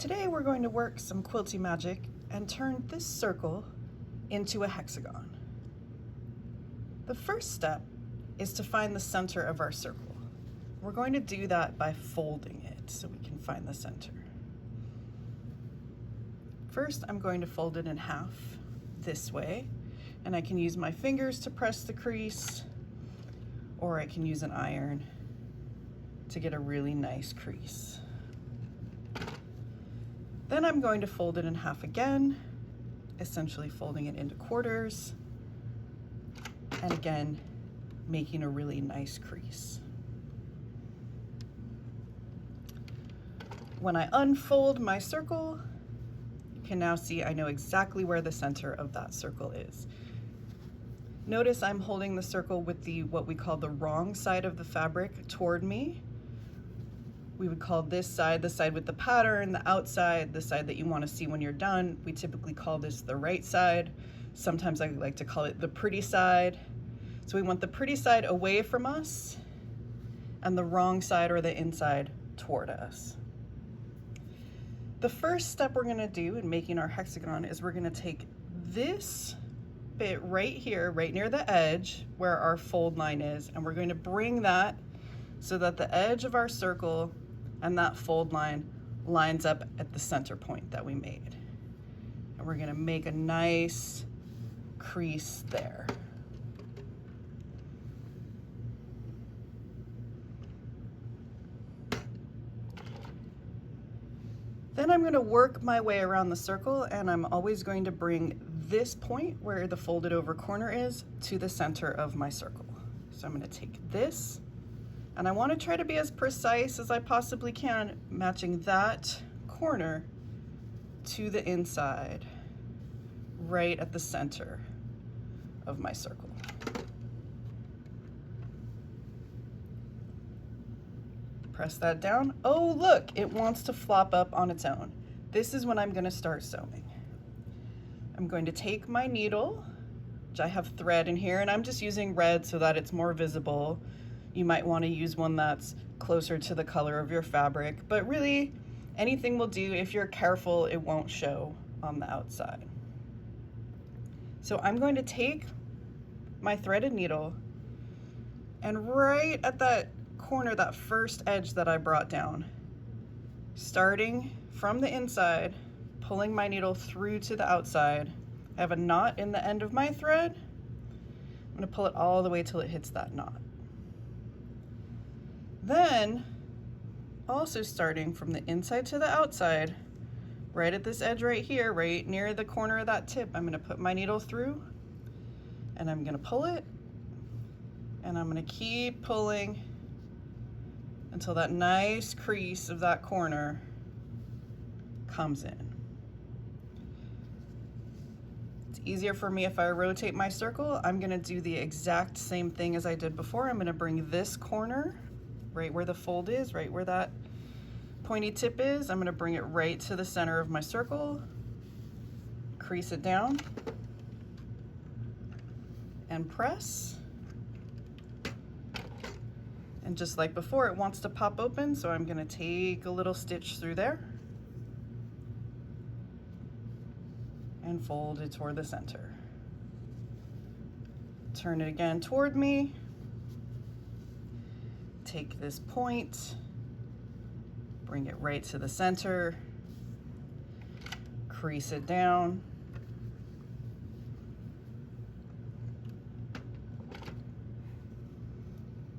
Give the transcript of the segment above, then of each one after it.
Today we're going to work some quilty magic and turn this circle into a hexagon. The first step is to find the center of our circle. We're going to do that by folding it so we can find the center. First, I'm going to fold it in half this way, and I can use my fingers to press the crease, or I can use an iron to get a really nice crease. Then I'm going to fold it in half again, essentially folding it into quarters, and again, making a really nice crease. When I unfold my circle, you can now see I know exactly where the center of that circle is. Notice I'm holding the circle with what we call the wrong side of the fabric toward me. We would call this side the side with the pattern, the outside, the side that you want to see when you're done. We typically call this the right side. Sometimes I like to call it the pretty side. So we want the pretty side away from us and the wrong side or the inside toward us. The first step we're going to do in making our hexagon is we're going to take this bit right here, right near the edge where our fold line is, and we're going to bring that so that the edge of our circle and that fold line lines up at the center point that we made. And we're going to make a nice crease there. Then I'm going to work my way around the circle, and I'm always going to bring this point where the folded over corner is to the center of my circle. So I'm going to take this, and I want to try to be as precise as I possibly can, matching that corner to the inside, right at the center of my circle. Press that down. Oh, look, it wants to flop up on its own. This is when I'm going to start sewing. I'm going to take my needle, which I have thread in here, and I'm just using red so that it's more visible. You might want to use one that's closer to the color of your fabric, but really anything will do. If you're careful, it won't show on the outside. So I'm going to take my threaded needle, and right at that corner, that first edge that I brought down, starting from the inside, pulling my needle through to the outside. I have a knot in the end of my thread. I'm going to pull it all the way till it hits that knot. Then, also starting from the inside to the outside, right at this edge right here, right near the corner of that tip, I'm going to put my needle through, and I'm going to pull it, and I'm going to keep pulling until that nice crease of that corner comes in. It's easier for me if I rotate my circle. I'm going to do the exact same thing as I did before. I'm going to bring this corner right where the fold is, right where that pointy tip is. I'm going to bring it right to the center of my circle, crease it down, and press. And just like before, it wants to pop open, so I'm going to take a little stitch through there and fold it toward the center. Turn it again toward me. Take this point, bring it right to the center, crease it down,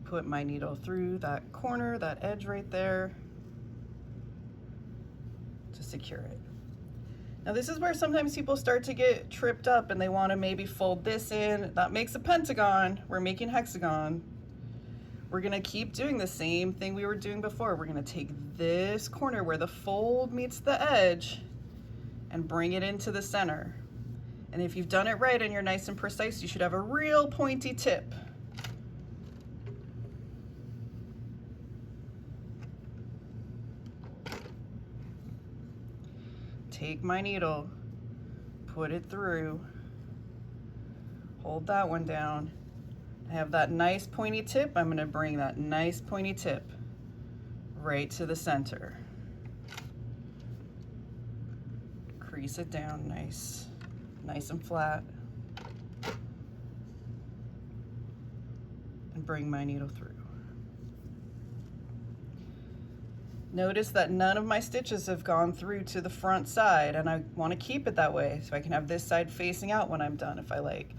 put my needle through that corner, that edge right there, to secure it. Now this is where sometimes people start to get tripped up and they want to maybe fold this in. That makes a pentagon. We're making hexagon. We're going to keep doing the same thing we were doing before. We're going to take this corner where the fold meets the edge and bring it into the center. And if you've done it right and you're nice and precise, you should have a real pointy tip. Take my needle, put it through, hold that one down. I have that nice pointy tip. I'm going to bring that nice pointy tip right to the center. crease it down nice and flat, and bring my needle through. Notice that none of my stitches have gone through to the front side, and I want to keep it that way so I can have this side facing out when I'm done if I like.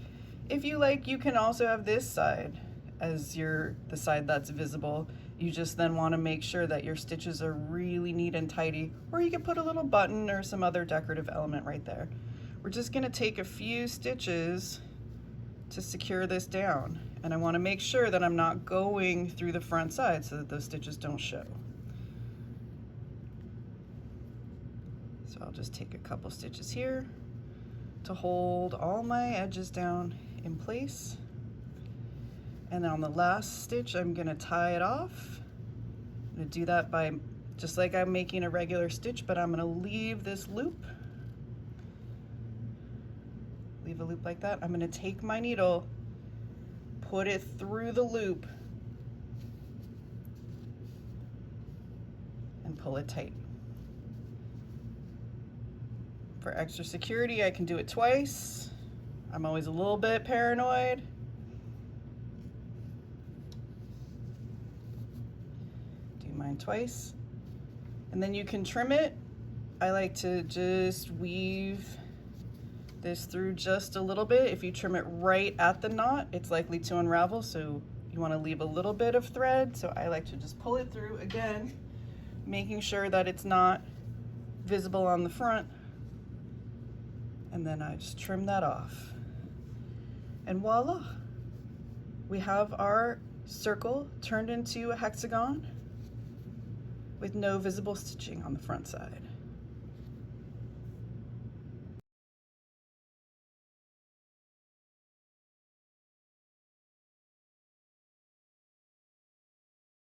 If you like, you can also have this side as the side that's visible. You just then want to make sure that your stitches are really neat and tidy, or you can put a little button or some other decorative element right there. We're just going to take a few stitches to secure this down, and I want to make sure that I'm not going through the front side so that those stitches don't show. So I'll just take a couple stitches here to hold all my edges down in place. And then on the last stitch, I'm gonna tie it off. I'm gonna do that by, just like I'm making a regular stitch, but I'm gonna leave this loop. Leave a loop like that. I'm gonna take my needle, put it through the loop, and pull it tight. For extra security, I can do it twice. I'm always a little bit paranoid. Do mine twice. And then you can trim it. I like to just weave this through just a little bit. If you trim it right at the knot, it's likely to unravel, so you want to leave a little bit of thread. So I like to just pull it through, again, making sure that it's not visible on the front. And then I just trim that off. And voila, we have our circle turned into a hexagon with no visible stitching on the front side.